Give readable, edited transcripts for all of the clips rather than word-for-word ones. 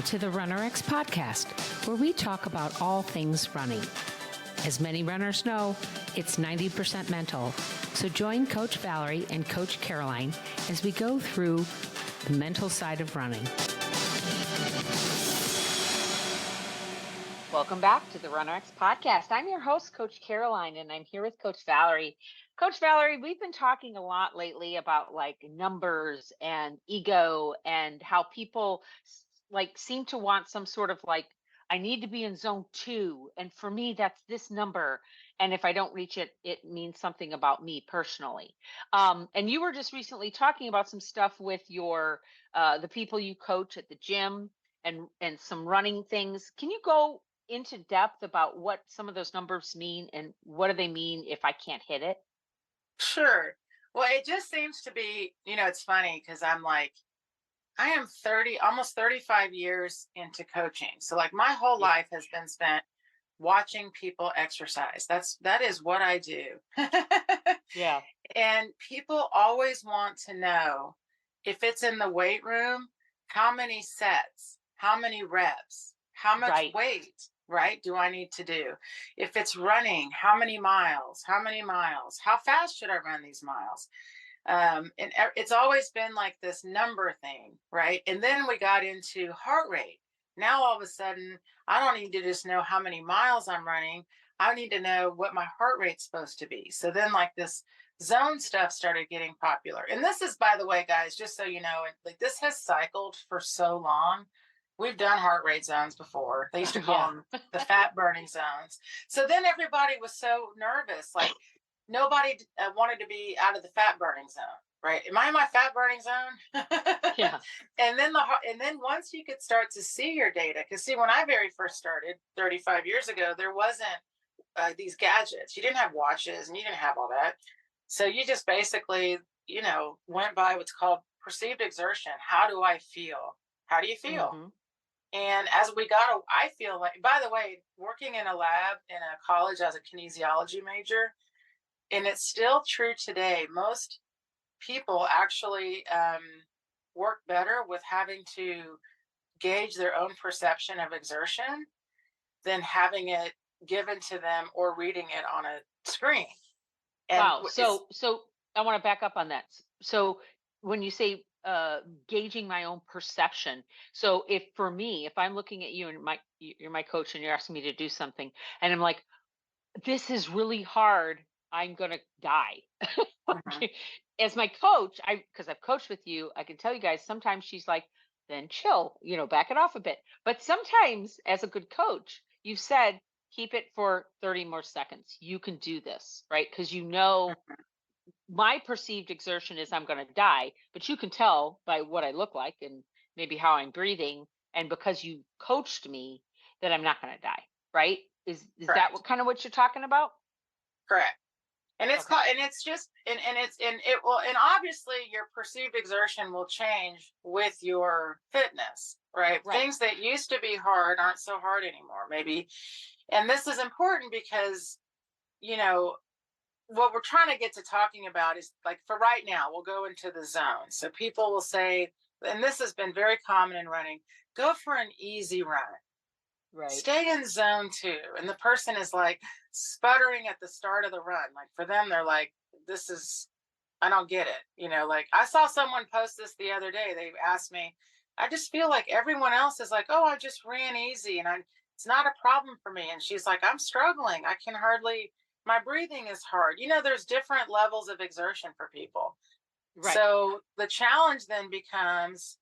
to the RunRX podcast, where we talk about all things running. As many runners know, it's 90% mental. So join Coach Valerie and Coach Caroline as we go through the mental side of running. Welcome back to the RunRX podcast. I'm your host, Coach Caroline, and I'm here with Coach Valerie. Coach Valerie, we've been talking a lot lately about like numbers and ego and how people like seem to want some sort of like, I need to be in zone 2. And for me, that's this number. And if I don't reach it, it means something about me personally. And you were just recently talking about some stuff with your the people you coach at the gym and some running things. Can you go into depth about what some of those numbers mean and what do they mean if I can't hit it? Sure. Well, it just seems to be, it's funny because I'm like, I am 30, almost 35 years into coaching. So like my whole life has been spent watching people exercise. That is what I do. Yeah. And people always want to know if it's in the weight room, how many sets, how many reps, how much weight, right, do I need to do? If it's running, how many miles, how fast should I run these miles? And it's always been like this number thing, right? And then we got into heart rate. Now, all of a sudden, I don't need to just know how many miles I'm running. I need to know what my heart rate's supposed to be. So then like this zone stuff started getting popular. And this is, by the way, guys, just so you know, like this has cycled for so long. We've done heart rate zones before. They used to call them the fat burning zones. So then everybody was so nervous, like nobody wanted to be out of the fat burning zone, right? Am I in my fat burning zone? Yeah. And then once you could start to see your data, because see, when I very first started 35 years ago, there wasn't these gadgets. You didn't have watches and you didn't have all that. So you just basically, went by what's called perceived exertion. How do I feel? How do you feel? Mm-hmm. And as we I feel like, by the way, working in a lab in a college as a kinesiology major, and it's still true today, most people actually work better with having to gauge their own perception of exertion than having it given to them or reading it on a screen. And Wow. So I want to back up on that. So when you say gauging my own perception, so if I'm looking at you and you're my coach and you're asking me to do something, and I'm like, this is really hard, I'm gonna die. As my coach, because I've coached with you, I can tell you guys sometimes she's like, then chill, back it off a bit. But sometimes, as a good coach, you've said keep it for 30 more seconds. You can do this, right? Because my perceived exertion is I'm going to die, but you can tell by what I look like and maybe how I'm breathing, and because you coached me that I'm not going to die, right? Is that what you're talking about? Correct. And it's called, and it's just, and it will, and obviously your perceived exertion will change with your fitness, right? Things that used to be hard aren't so hard anymore, maybe. And this is important because, what we're trying to get to talking about is like, for right now, we'll go into the zone. So people will say, and this has been very common in running, go for an easy run. Right. Stay in zone 2. And the person is like sputtering at the start of the run. Like for them, they're like, I don't get it. Like I saw someone post this the other day. They asked me, I just feel like everyone else is like, oh, I just ran easy and it's not a problem for me. And she's like, I'm struggling. My breathing is hard. There's different levels of exertion for people. Right. So the challenge then becomes,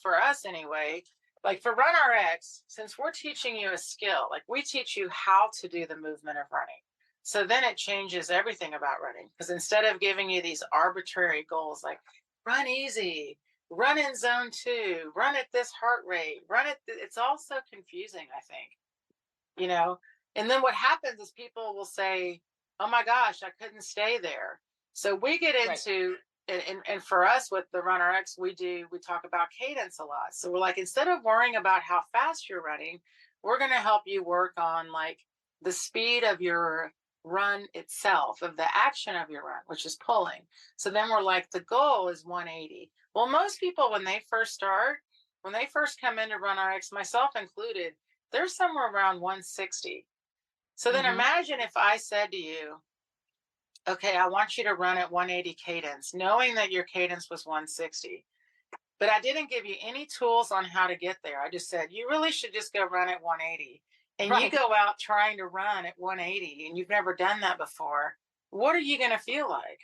for us anyway, like for RunRX, since we're teaching you a skill, like we teach you how to do the movement of running. So then it changes everything about running, because instead of giving you these arbitrary goals like run easy, run in zone 2, run at this heart rate, it's all so confusing, I think, and then what happens is people will say, oh my gosh, I couldn't stay there. So we get into, and for us with the RunRX, we talk about cadence a lot. So we're like, instead of worrying about how fast you're running, we're going to help you work on like the speed of your run itself, of the action of your run, which is pulling. So then we're like, the goal is 180. Well, most people, when they first start, when they first come into RunRX, myself included, they're somewhere around 160. So then Hmm. imagine if I said to you, okay, I want you to run at 180 cadence, knowing that your cadence was 160. But I didn't give you any tools on how to get there. I just said, you really should just go run at 180. And you Right. go out trying to run at 180 and you've never done that before. What are you going to feel like?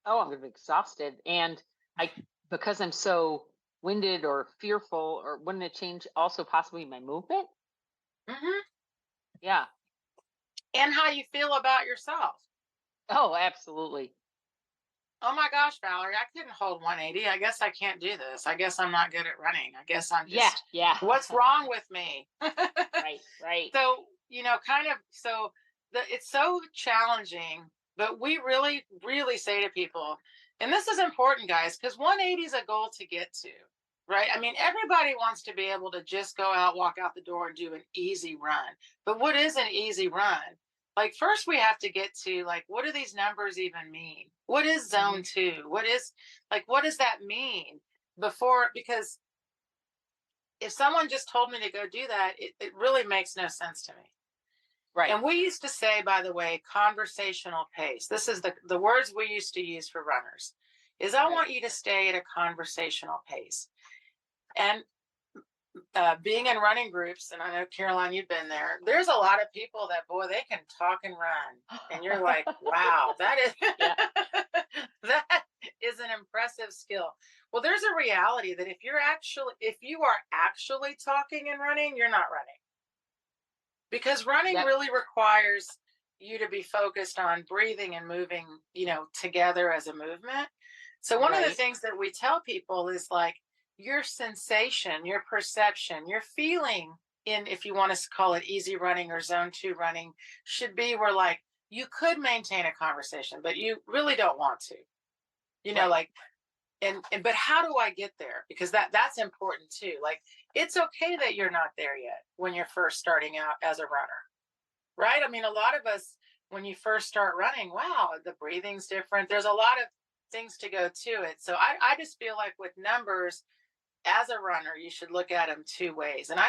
Oh, I'm gonna be exhausted. And I because I'm so winded or fearful, or wouldn't it change also possibly my movement? Hmm. Yeah. And how you feel about yourself. Oh, absolutely. Oh my gosh, Valerie, I couldn't hold 180. I guess I can't do this. I guess I'm not good at running. I guess I'm Yeah, just, yeah. what's wrong with me? Right, right. So, kind of, so it's so challenging, but we really, really say to people, and this is important, guys, because 180 is a goal to get to, right? I mean, everybody wants to be able to just go out, walk out the door, and do an easy run. But what is an easy run? Like, first, we have to get to, like, what do these numbers even mean? What is Hmm. zone two? What does that mean? Before, because if someone just told me to go do that, it really makes no sense to me. Right. And we used to say, by the way, conversational pace. This is the words we used to use for runners. Is I Right. want you to stay at a conversational pace. And being in running groups, and I know Caroline, you've been there. There's a lot of people that boy they can talk and run, and you're like, wow, that is Yeah. that is an impressive skill. Well, there's a reality that if you are actually talking and running, you're not running. Because running Yep. really requires you to be focused on breathing and moving, together as a movement. So one of the Right. things that we tell people is like your sensation, your perception, your feeling in, if you want to call it easy running or zone 2 running, should be where like you could maintain a conversation, but you really don't want to. Right. Like, and but how do I get there? Because that's important too. Like, it's okay that you're not there yet when you're first starting out as a runner, right? I mean, a lot of us, when you first start running, wow, the breathing's different. There's a lot of things to go to it. So I just feel like with numbers, as a runner, you should look at them two ways. And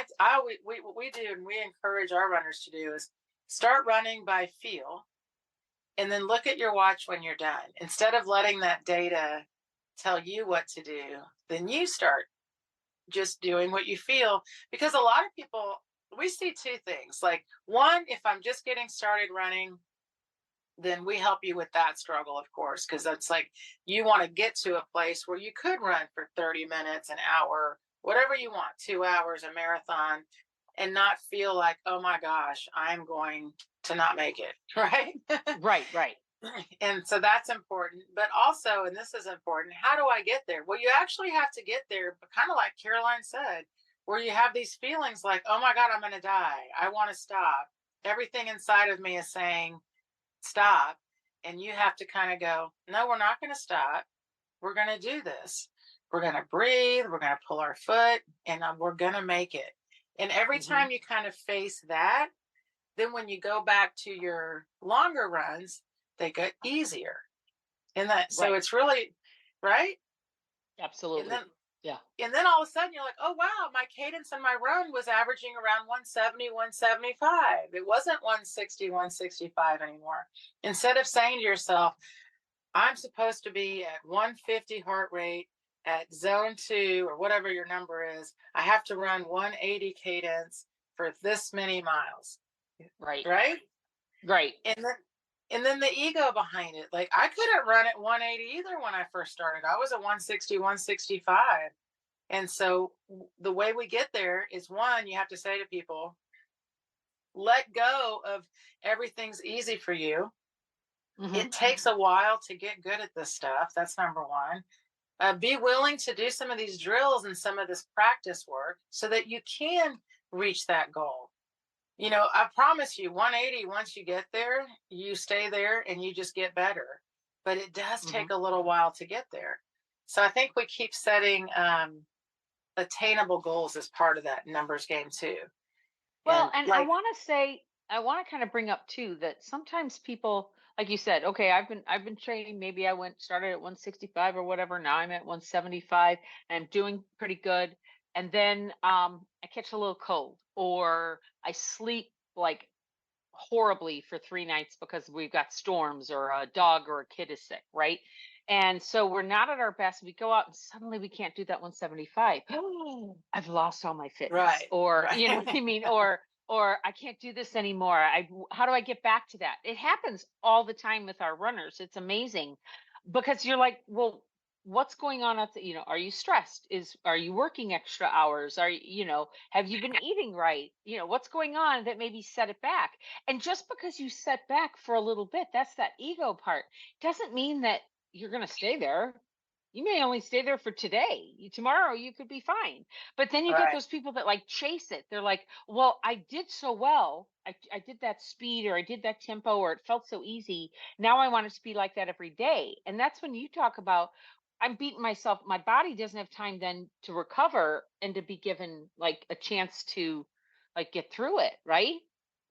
what we do, and we encourage our runners to do, is start running by feel, and then look at your watch when you're done. Instead of letting that data tell you what to do, then you start just doing what you feel. Because a lot of people, we see two things. Like, one, if I'm just getting started running, then we help you with that struggle, of course, because that's like you want to get to a place where you could run for 30 minutes, an hour, whatever you want, 2 hours, a marathon, and not feel like, oh my gosh, I'm going to not make it. Right. Right. Right. And so that's important. But also, and this is important, how do I get there? Well, you actually have to get there, but kind of like Caroline said, where you have these feelings like, oh my God, I'm going to die. I want to stop. Everything inside of me is saying, stop. And you have to kind of go, no, we're not going to stop. We're going to do this. We're going to breathe. We're going to pull our foot, and we're going to make it. And every Hmm. time you kind of face that, then when you go back to your longer runs, they get easier. And that, so Right. it's really right. And then, Absolutely. Yeah. all of a sudden you're like, oh wow, my cadence in my run was averaging around 170, 175. It wasn't 160, 165 anymore. Instead of saying to yourself, I'm supposed to be at 150 heart rate at zone 2 or whatever your number is, I have to run 180 cadence for this many miles. Right. Right. Right. And then the ego behind it, like I couldn't run at 180 either when I first started. I was at 160, 165. And so the way we get there is, one, you have to say to people, let go of everything's easy for you. Hmm. It takes a while to get good at this stuff. That's number one. Be willing to do some of these drills and some of this practice work so that you can reach that goal. I promise you, 180, once you get there, you stay there and you just get better. But it does Hmm. take a little while to get there. So I think we keep setting attainable goals as part of that numbers game too. Well, And and I like, want to say, I want to kind of bring up too that sometimes people like you said, okay, I've been training. Maybe I started at 165 or whatever. Now I'm at 175 and I'm doing pretty good. And then I catch a little cold or I sleep like horribly for 3 nights because we've got storms or a dog or a kid is sick, right? And so we're not at our best. We go out and suddenly we can't do that 175. I've lost all my fitness, Right, or you know right. what I mean, or I can't do this anymore. How do I get back to that? It happens all the time with our runners. It's amazing because you're like, well, what's going on at the, are you stressed? Are you working extra hours? Have you been eating right? What's going on that maybe set it back? And just because you set back for a little bit, that's that ego part. Doesn't mean that you're going to stay there. You may only stay there for today. Tomorrow you could be fine. But then you get Right, those people that like chase it. They're like, well, I did so well. I did that speed or I did that tempo or it felt so easy. Now I want it to be like that every day. And that's when you talk about I'm beating myself. My body doesn't have time then to recover and to be given like a chance to like get through it. Right.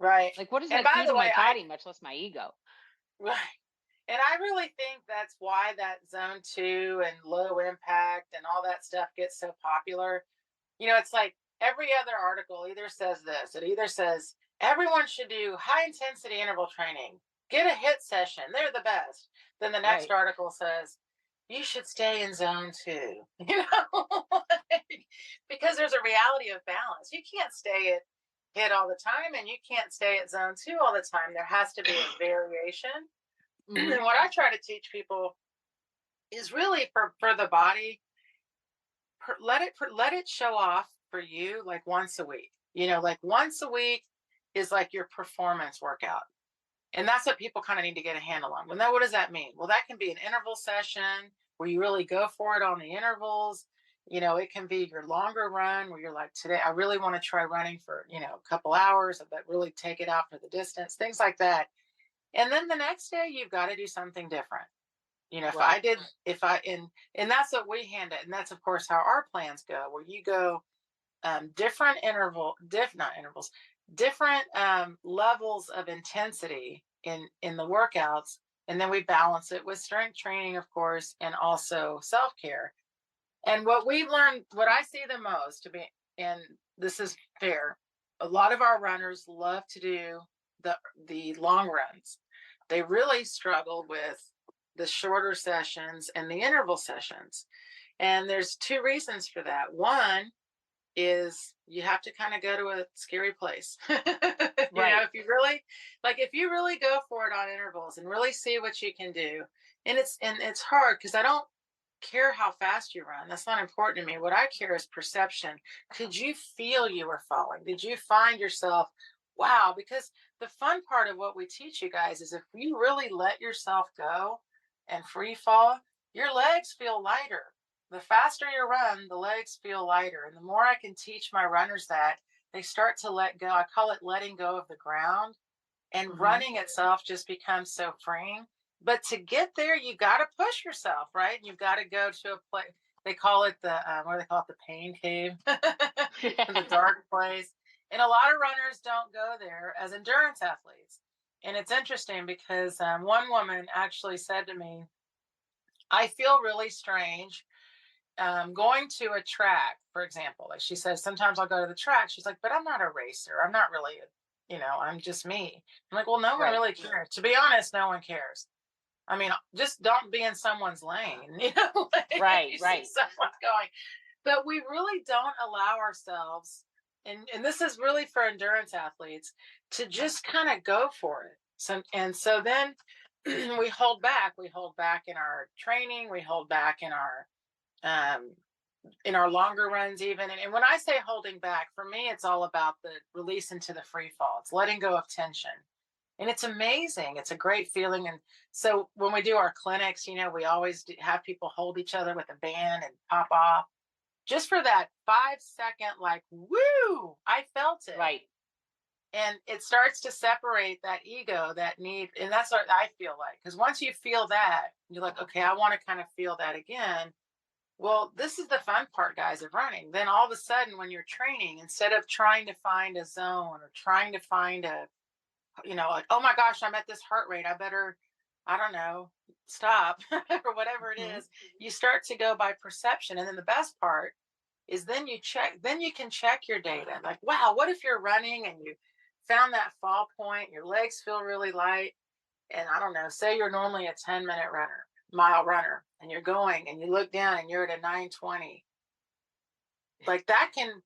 right. Like, what does And that by do the to way, my body, much less my ego? right. And I really think that's why that zone 2 and low impact and all that stuff gets so popular. It's like every other article either says this, it either says everyone should do high intensity interval training, get a hit session, they're the best. Then the next Right. article says, you should stay in zone 2, because there's a reality of balance. You can't stay at hit all the time and you can't stay at zone 2 all the time. There has to be a variation. Hmm. And what I try to teach people is really for the body, let it show off for you like once a week. Like once a week is like your performance workout. And that's what people kind of need to get a handle on. Well, now what does that mean? Well, that can be an interval session where you really go for it on the intervals. It can be your longer run where you're like, today I really want to try running for, a couple hours, but really take it out for the distance, things like that. And then the next day you've got to do something different. If I Right. did, if I, and that's what we hand it. And that's, of course, how our plans go, where you go different not intervals, different levels of intensity in the workouts. And then we balance it with strength training, of course, and also self care. And what we've learned, what I see the most to be, and this is fair, a lot of our runners love to do the long runs. They really struggle with the shorter sessions and the interval sessions. And there's two reasons for that. One is you have to kind of go to a scary place. Right. If you really go for it on intervals and really see what you can do. And it's hard because I don't care how fast you run. That's not important to me. What I care is perception. Could you feel you were falling? Did you find yourself, wow? Because the fun part of what we teach you guys is if you really let yourself go and free fall, your legs feel lighter. The faster you run, the legs feel lighter. And the more I can teach my runners that, they start to let go. I call it letting go of the ground, and Hmm. running itself just becomes so freeing. But to get there, you got to push yourself, right? You've got to go to a place. They call it what do they call it? The pain cave, the dark place. And a lot of runners don't go there as endurance athletes. And it's interesting because one woman actually said to me, I feel really strange going to a track, for example. Like she says, sometimes I'll go to the track. She's like, but I'm not a racer. I'm not really, I'm just me. I'm like, well, no one Right. really cares. To be honest, no one cares. I mean, just don't be in someone's lane, like if Right. you see Right. someone going. But we really don't allow ourselves, and this is really for endurance athletes, to just kind of go for it. So then we hold back. We hold back in our training. We hold back um, in our longer runs even. And when I say holding back, for me it's all about the release into the free fall. It's letting go of tension, and it's amazing. It's a great feeling. And so when we do our clinics, we always have people hold each other with a band and pop off just for that 5 second, like, woo, I felt it. Right. And it starts to separate that ego, that need. And that's what I feel like, because once you feel that, you're like, okay, I want to kind of feel that again. Well, this is the fun part, guys, of running. Then all of a sudden, when you're training, instead of trying to find a zone or trying to find like, oh my gosh, I'm at this heart rate, I better I don't know, stop or whatever it Mhm. is. You start to go by perception. And then the best part is then you can check your data. Like, wow, what if you're running and you found that fall point, your legs feel really light, and I don't know, say you're normally a 10-minute mile runner, and you're going and you look down and you're at a 9:20. Like that can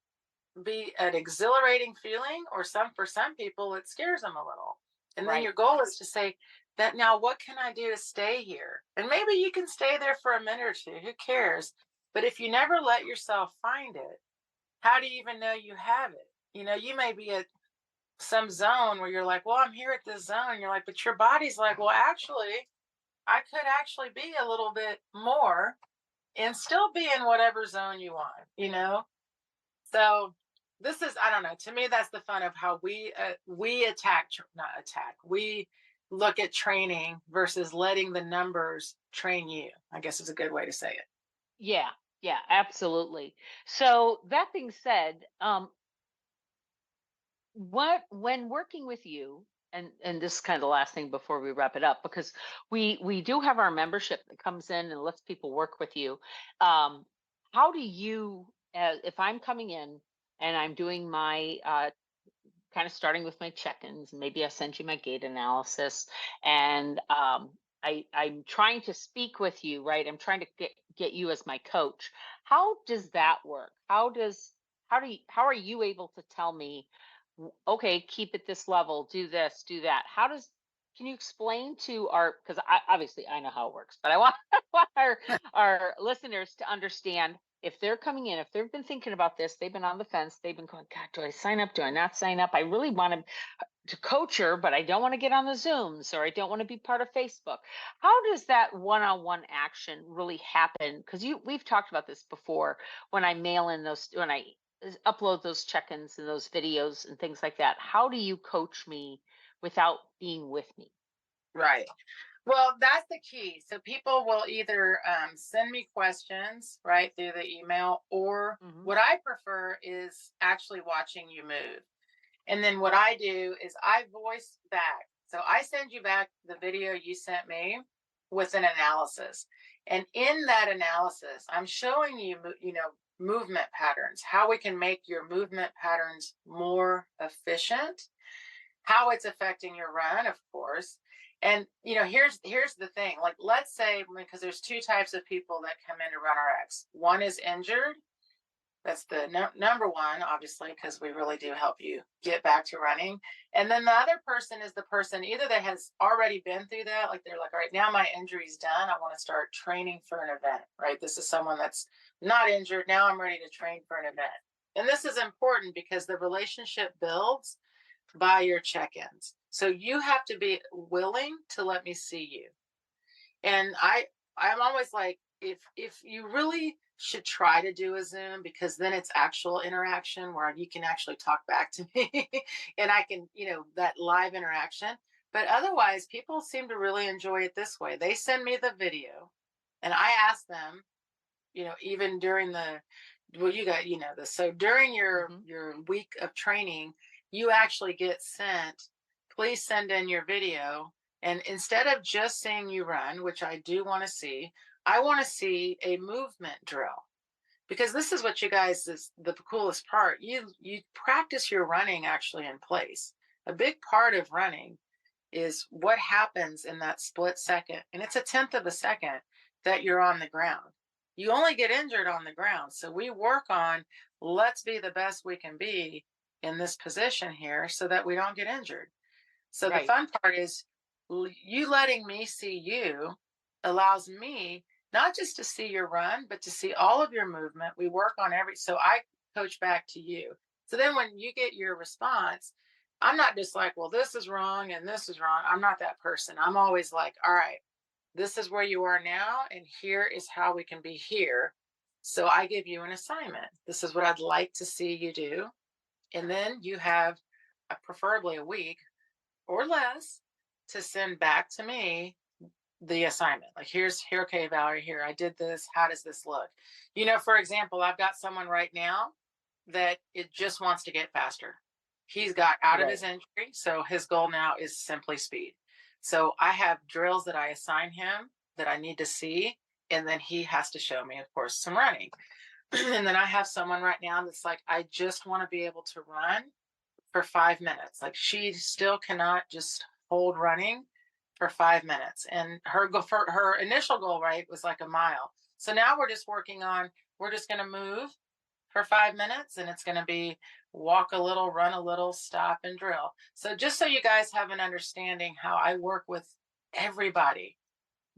be an exhilarating feeling, or for some people it scares them a little. And then Right. your goal is to say that, now what can I do to stay here? And maybe you can stay there for a minute or two, who cares? But if you never let yourself find it, how do you even know you have it? You may be at some zone where you're like, well, I'm here at this zone, and you're like, but your body's like, well, actually I could actually be a little bit more and still be in whatever zone you want. So this is, I don't know, to me that's the fun of how we not attack, we look at training versus letting the numbers train you, I guess is a good way to say it. Yeah. Yeah, absolutely. So that being said, what when working with you, and this is kind of the last thing before we wrap it up, because we do have our membership that comes in and lets people work with you. um how do you, if I'm coming in and I'm doing my kind of starting with my check-ins, maybe I send you my gait analysis, and I'm trying to speak with you, right? I'm trying to get you as my coach. How does that work? How are you able to tell me, okay, keep at this level, do this, do that? Can you explain to our, because obviously I know how it works, but I want, I want our listeners to understand, if they're coming in, if they've been thinking about this, they've been on the fence, they've been going, God, do I sign up? Do I not sign up? I really want to coach her, but I don't want to get on the Zooms, or I don't want to be part of Facebook. How does that one-on-one action really happen? Because we've talked about this before. When I upload those check-ins and those videos and things like that, how do you coach me without being with me? Right. Well, that's the key. So people will either send me questions right through the email, or Hmm. what I prefer is actually watching you move. And then what I do is I voice back. So I send you back the video you sent me with an analysis. And in that analysis, I'm showing you, movement patterns, how we can make your movement patterns more efficient, how it's affecting your run, of course. And here's the thing. Like, let's say, because there's two types of people that come into RunRX. One is injured. That's the number one, obviously, because we really do help you get back to running. And then the other person is the person either that has already been through that, like they're like, all right, now my injury's done, I want to start training for an event, right? This is someone that's not injured. Now I'm ready to train for an event. And this is important because the relationship builds by your check-ins. So you have to be willing to let me see you. And I'm always like, if you really should try to do a Zoom, because then it's actual interaction where you can actually talk back to me and I can, that live interaction. But otherwise, people seem to really enjoy it this way. They send me the video and I ask them, even during well, you got, this. So during Hmm. your week of training, you actually get sent, please send in your video. And instead of just seeing you run, which I do want to see, I want to see a movement drill, because this is what you guys is the coolest part. You practice your running actually in place. A big part of running is what happens in that split second. And it's a tenth of a second that you're on the ground. You only get injured on the ground. So we work on, let's be the best we can be in this position here so that we don't get injured. So the Right. fun part is, you letting me see you allows me not just to see your run, but to see all of your movement. We work on so I coach back to you. So then when you get your response, I'm not just like, well, this is wrong and this is wrong. I'm not that person. I'm always like, all right, this is where you are now, and here is how we can be here. So I give you an assignment. This is what I'd like to see you do. And then you have preferably a week or less to send back to me the assignment. Like, here, okay, Valerie, here, I did this. How does this look? For example, I've got someone right now that it just wants to get faster. He's got out of his Right. injury, so his goal now is simply speed. So I have drills that I assign him that I need to see. And then he has to show me, of course, some running. And then I have someone right now that's like, I just want to be able to run for 5 minutes. Like she still cannot just hold running for 5 minutes. And for her initial goal, right, was like a mile. So now we're just working on, we're just going to move for 5 minutes, and it's going to be walk a little, run a little, stop, and drill. So just so you guys have an understanding how I work with everybody.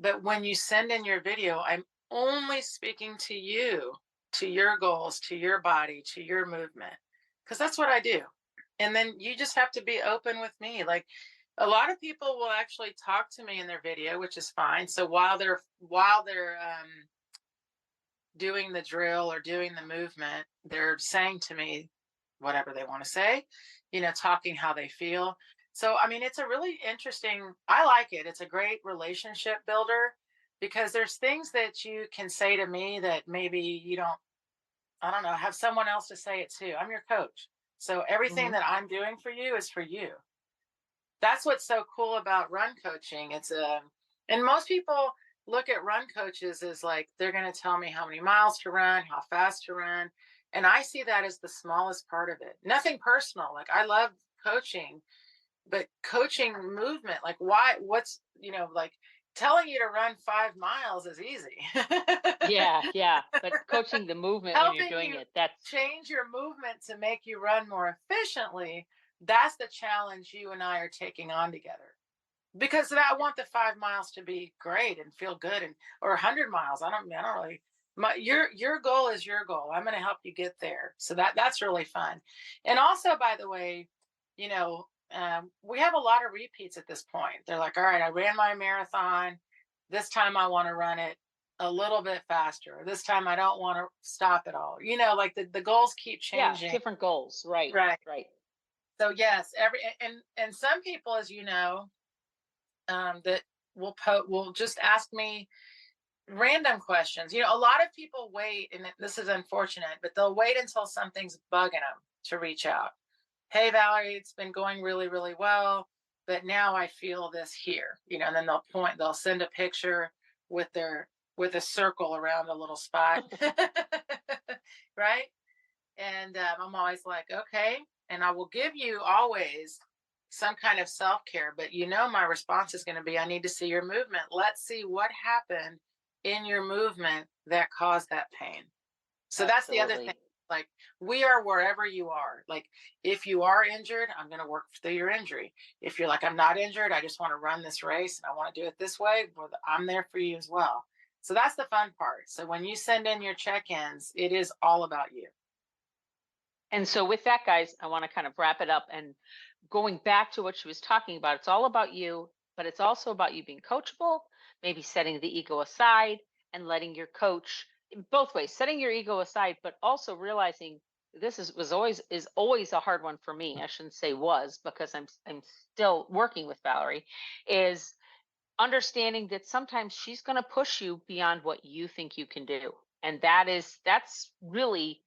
But when you send in your video, I'm only speaking to you, to your goals, to your body, to your movement, because that's what I do. And then you just have to be open with me. Like a lot of people will actually talk to me in their video, which is fine. So while they're doing the drill or doing the movement, they're saying to me whatever they want to say, talking how they feel. So, I mean, it's a really interesting, I like it. It's a great relationship builder because there's things that you can say to me that maybe you don't, I don't know, have someone else to say it to. I'm your coach. So everything that I'm doing for you is for you. That's what's so cool about run coaching. And most people look at run coaches as like, they're going to tell me how many miles to run, how fast to run. And I see that as the smallest part of it. Nothing personal. Like I love coaching, but coaching movement, like what's, like telling you to run 5 miles is easy. Yeah. But coaching the movement when you're doing it, that's change your movement to make you run more efficiently. That's the challenge you and I are taking on together. Because I want the 5 miles to be great and feel good, or 100 miles. I don't really. Your goal is your goal. I'm going to help you get there. So that's really fun. And also, by the way, we have a lot of repeats at this point. They're like, all right, I ran my marathon. This time I want to run it a little bit faster. This time I don't want to stop at all. Like the goals keep changing. Yeah, different goals. Right. So yes, and some people, as you know, that will just ask me random questions. A lot of people wait, and this is unfortunate, but they'll wait until something's bugging them to reach out. Hey, Valerie, it's been going really, really well, but now I feel this here, and then they'll send a picture with a circle around a little spot. Right. And I'm always like, okay. And I will give you always some kind of self-care, but my response is going to be, I need to see your movement. Let's see what happened in your movement that caused that pain. So Absolutely. That's the other thing. Like we are wherever you are. Like if you are injured, I'm going to work through your injury. If you're like, I'm not injured, I just want to run this race and I want to do it this way, well, I'm there for you as well. So that's the fun part. So when you send in your check-ins, it is all about you. And so with that, guys, I want to kind of wrap it up and going back to what she was talking about. It's all about you, but it's also about you being coachable, maybe setting the ego aside and letting your coach both ways, setting your ego aside, but also realizing this is always a hard one for me. I shouldn't say was, because I'm still working with Valerie, is understanding that sometimes she's going to push you beyond what you think you can do. And that's really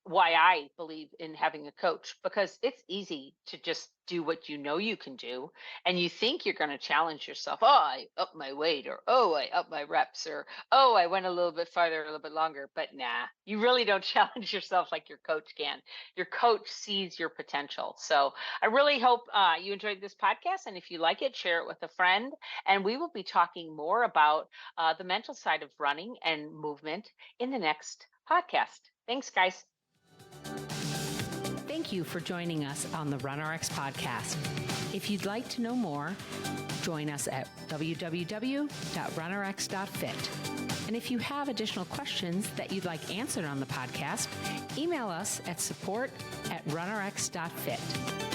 why I believe in having a coach, because it's easy to just do what you can do, and you think you're going to challenge yourself. Oh, I upped my weight, or oh, I upped my reps, or oh, I went a little bit farther, a little bit longer. But nah, you really don't challenge yourself like your coach can. Your coach sees your potential. So I really hope you enjoyed this podcast, and if you like it, share it with a friend. And we will be talking more about the mental side of running and movement in the next podcast. Thanks, guys. Thank you for joining us on the RunRX podcast. If you'd like to know more, join us at www.runrx.fit. And if you have additional questions that you'd like answered on the podcast, email us at support@runrx.fit.